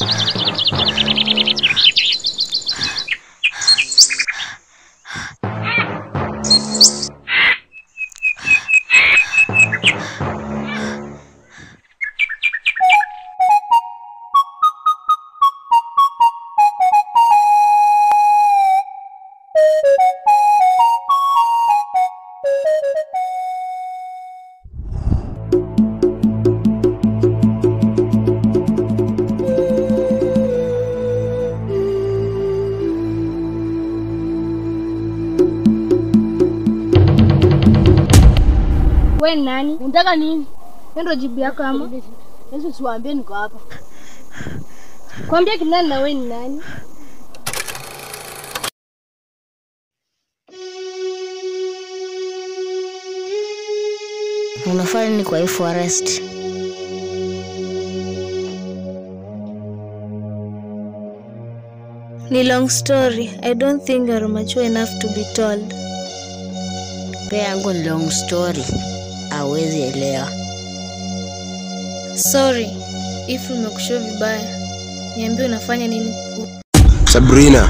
Wewe nani? Unataka nini? Ndio jibu yako ama? Yesu siwaambie niko hapa. Kwambia kinani na wewe ni nani? Unafanya nini kwa hii forest? Ni long story. I don't think you're mature enough to be told. Pia yangu ni long story. Hawezi elewa. Sorry. If nimekushow vibaya. Niambie unafanya nini? Sabrina,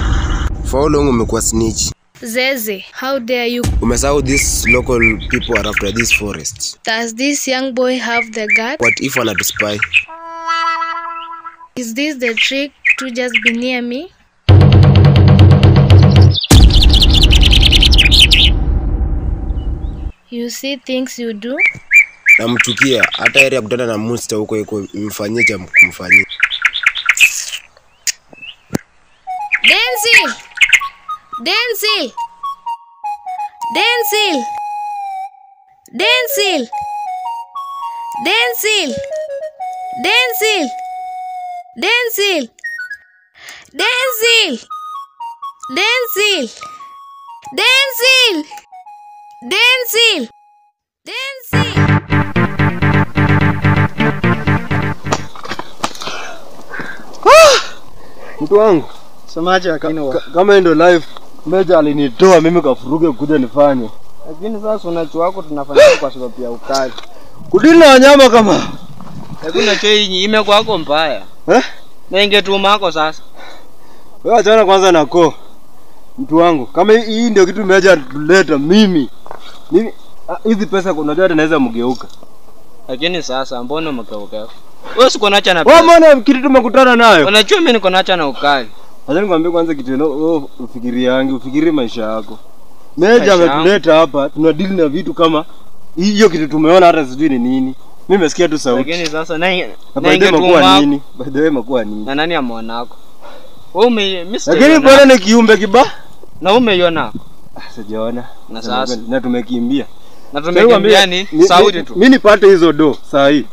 for how long umekuwa snitch? Zeze, how dare you? Umesahau these local people are after this forest. Does this young boy have the guts? What if wanatuspy? Is this the trick to just be near me? You see things you do? Namchukia, hata area kutana na monster huko yuko mfanyie cha kumfanyia. Denzel! Denzel! Denzel! Denzel! Denzel! Denzel! Denzel! Denzel! Denzel! Denzel! Denzel! Denzel! Mtu wangu, semaje lakini kama ndio life Meja alinitoa mimi kafuruge kuja nifanye. Lakini sasa unachua wako tunafanya kwa sababu ya ukali. Kudili na wanyama kama. Lakini unachua hii imekuwa yako mbaya. Na ingetuma yako sasa. Wewe achana kwanza na ko. Mtu wangu, kama hii ndio kitu Meja tuleta mimi. Hizi pesa unajua hata naweza mgeuka. Lakini sasa mbona mgeuka? Wewe siko naacha na pesa. Wewe mbona kitu tumekutana nayo? Unajua mimi niko naacha na ukali. Acha nikwambie kwanza kitu wewe ufikirie maisha yako. Meja ametuleta hapa, tunadeal na vitu kama hiyo kitu tumeona hata sijui ni nini. Mimi nimesikia tu sauti. Lakini sasa na ingetuma nini? By the way imekuwa nini? Na nani ameona yako? Wewe lakini bwana ni kiumbe kiba? Na umeiona? Sijaona. Na sasa na tumekimbia. Na tumekimbia ni sauti tu. Mimi nipate hizo do saa hii.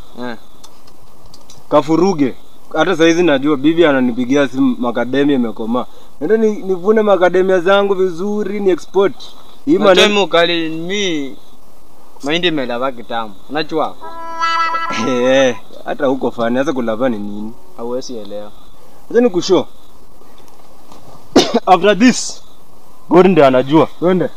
Kafuruge. Hata saa hizi najua bibi ananipigia simu makademia imekoma. Nenda nivune makademia zangu vizuri ni export. Hii maneno kali mimi mahindi melava kitamu. Unajua? Hata huko fani sasa kulava ni nini? Hauwezi elewa. Acha nikushow. After this God ndiye anajua. Twende.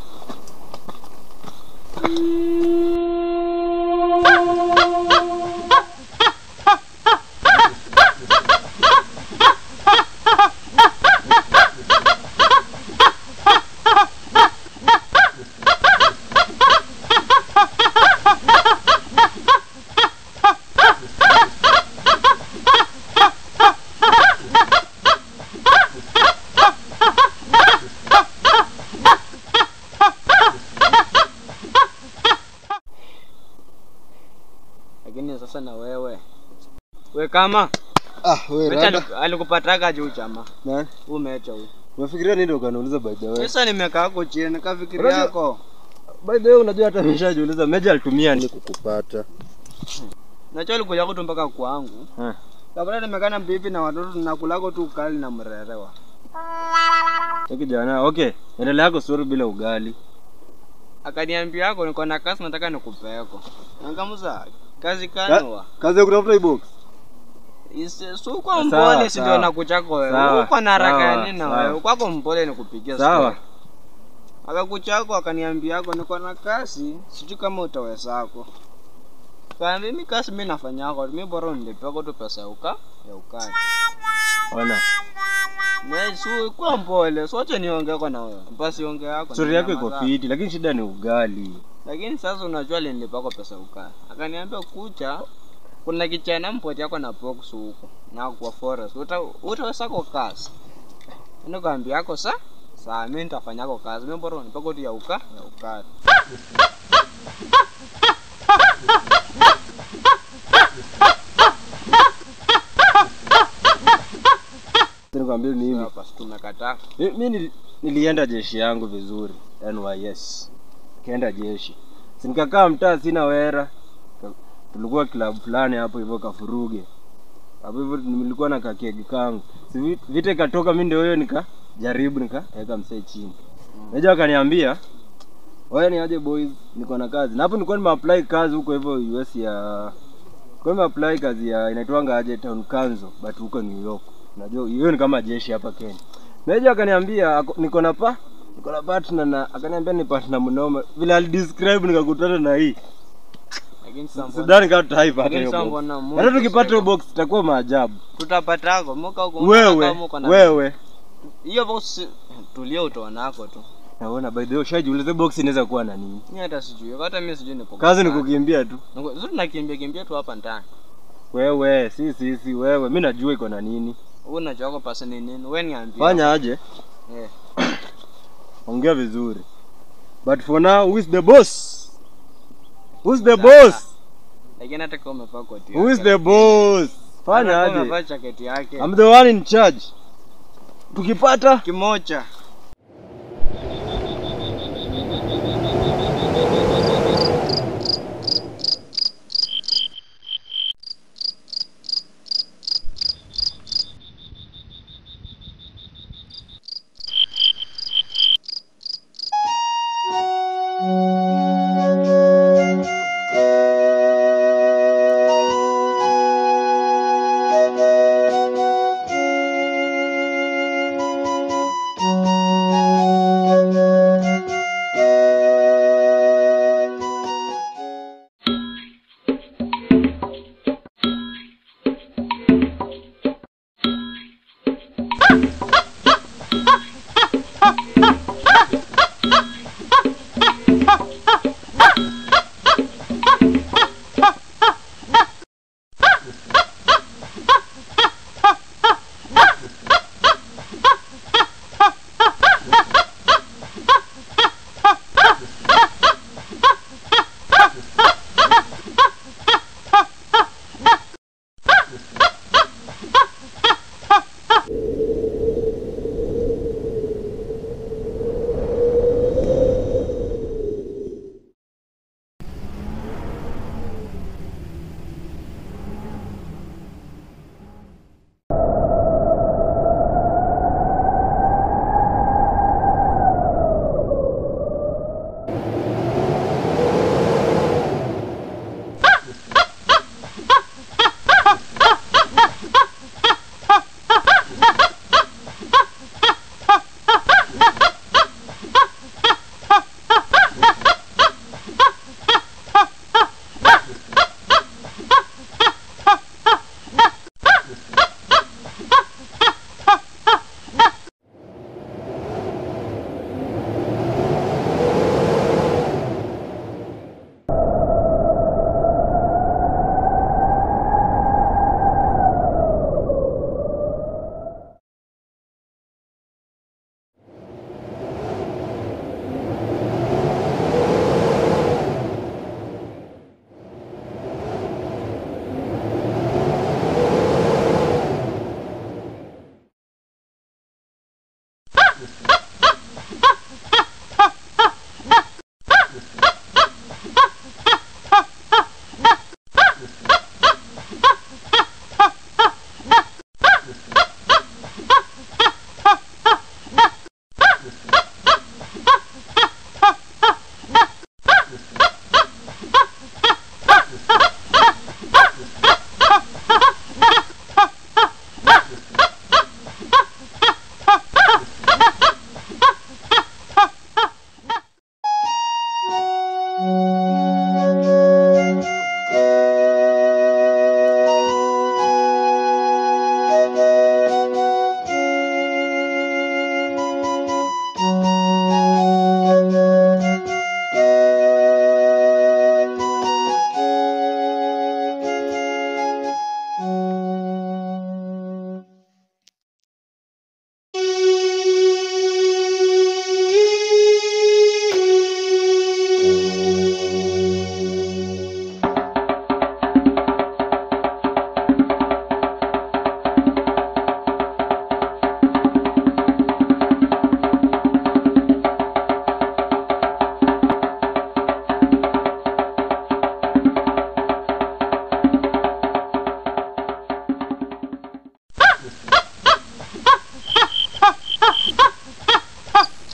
Lakini sasa na wewe kama wewe alikupataka juu chama. Nani? Umeacha huyo. Unafikiria nini ukaniuliza by the way? Sasa nimekaa huko chini kafikiria yako. By the way unajua hata nimeshajiuliza Meja alitumia nini kukupata. Nacho alikuja kutompaka kwangu. Kabla nimekana bibi na watoto tunakulako tu ukali na mrerewa. Cheki jana, okay. Endelea yako story bila ugali. Akaniambia yako niko na kazi nataka nikupeko. Nikamuza kazi kanwa. Kazi ya kutafuta box. So kwa mpole si ndio nakuchako wewe. Uko na haraka ya nini na wewe? Kwako mpole nikupigia sawa. Akakuchako akaniambia yako niko na kazi, sijui kama utaweza yako. Kaambia mimi kazi mimi nafanya yako, mimi bora nilipeko tu pesa ya ukali. Ona. Mimi si kwa mpole. Sote niongee kwa na wewe. Basi ongea yako. Story yako iko fiti lakini shida ni ugali. Lakini sasa unajua nilipako pesa ugali. Akaniambia kucha kuna kichana mpoti yako na box huko na kwa forest. Utaweza kwa kazi. Nikaambia yako saa mimi nitafanya kwa kazi. Mimi bora nipako tu ya ukali. Nikwambia nini? Hapa tumekataa. Mimi nilienda jeshi yangu vizuri. NYS. Kaenda jeshi. Nikakaa mtaa sina wera. Tulikuwa club fulani hapo hivyo Kafuruge. Hapo hivyo nilikuwa na kakegi kangu. Vite katoka mimi ndio hiyo nikajaribu nikaweka msee chini. Meja akaniambia, "Wewe ni aje boys, niko na kazi." Na hapo nilikuwa nimeapply kazi huko hivyo US ya kwa nimeapply kazi ya inaitwanga aje Town Council but huko New York. Unajua hiyo ni kama jeshi hapa Kenya. Meja akaniambia niko na partner na akaniambia ni partner mnoma. Vile alidescribe nikakutana na hii. Lakini sasa sidhani kama tutaipata hiyo box. Hata tukipata hiyo box itakuwa maajabu. Tutapatako moka huko wewe. Hiyo box tulio utaonako tu. Naona by the way ushajiuliza box inaweza kuwa na nini? Mimi hata sijui. Hata mimi sijui nipo. Kazi ni kukimbia tu. Sisi tunakimbia tu hapa ndani. Wewe, si wewe. Mimi najua iko na nini. Wewe unajua kwa pasa ni nini? Wewe niambie. Fanya aje? Ongea vizuri. But for now, who is the boss? Who's the boss? Lakini hata kama umevaa koti. Who is the boss? Fanya aje? Umevaa jacket yake. I'm the one in charge. Tukipata kimoja.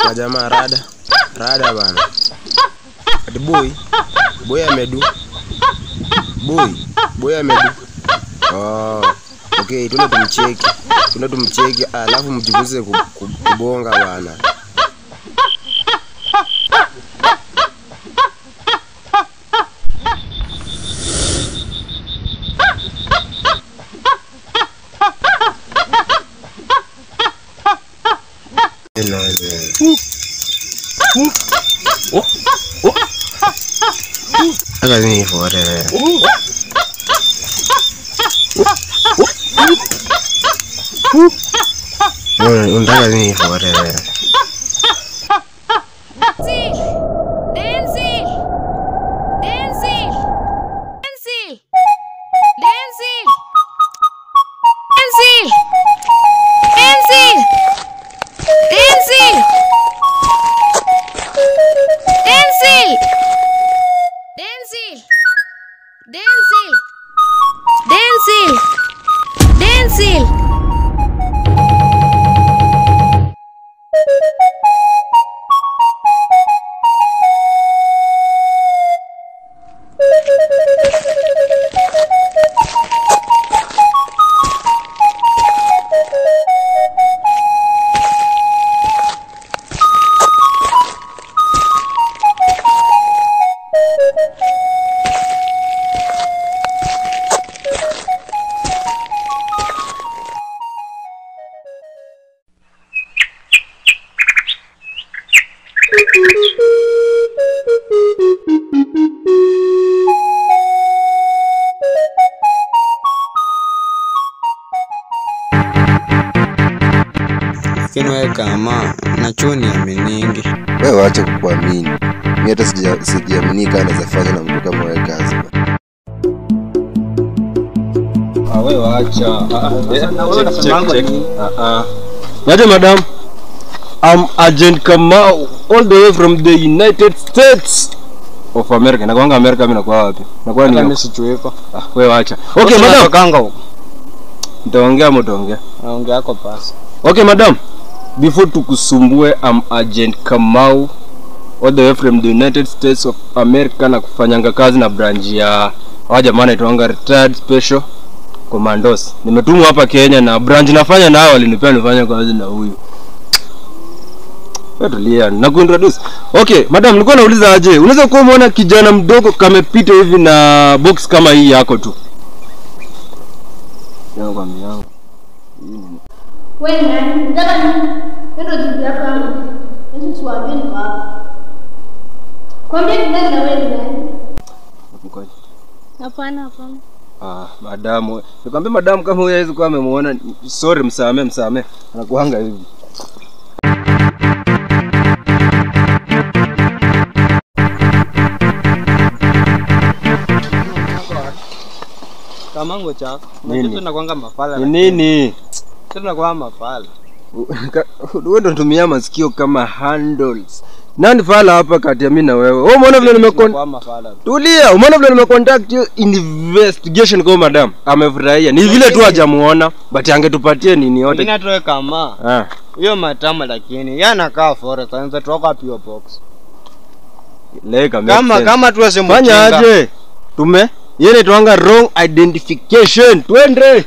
Na jamaa rada bana. Ati boy amedu. Boy amedu. Oh, okay, tuna tumcheki alafu mjifunze kubonga bana. Aga ni fore. Unataka nini fore? Wewe kama nachoni aminingi. Wewe acha kukuamini. Mimi hata sijiamini kana zafanya na mtu kama wewe kazi. Wewe acha. Nade madam. I'm Agent Kamau all the way from the United States of America. Na kwanga America mimi nakuwa wapi? Nakuwa ni mimi sichueko. Wewe acha. Okay madam. Kanga huko. Mtaongea mtaongea. Naongea yako pasi. Okay madam. Before tukusumbue, I'm Agent Kamau all the way from the United States of America na kufanyanga kazi na branch ya jamaa anaitwa Retired Special Commandos. Nimetumwa hapa Kenya na branch nafanya nao walinipea nifanye kazi na huyu. Tulia na kuintroduce. Okay, madam nilikuwa nauliza aje. Unaweza kuwa umeona kijana mdogo kamepita hivi na box kama hii yako tu? Yangu kwa miangu. Wewe nani? Unataka nini? Ndio jibu yako hapo. Yesu tuambie ni wapi. Kwambie nani na wewe nani? Mkoje? Hapana. Madamu. Nikwambia madamu kama huyu hawezi kuwa amemuona. Sorry, msamee. Anakuanga hivi. Kamango chako. Nini? Tunakwanga mafala. Nini? Tunakwanga mafala. Wewe ndo tumia masikio kama handles. Nani fala hapa kati ya mimi na wewe? Wewe umeona vile Tulia, umeona vile nimecontact you investigation kwa madam. Amefurahia. Ni vile tu hajamuona, but angetupatie nini yote. Mimi natoe kama. Hiyo matama lakini yana kaa fore kwanza tuoka pio box. Leka kama tu asembo. Fanya aje? Yeye tuanga wrong identification. Twende.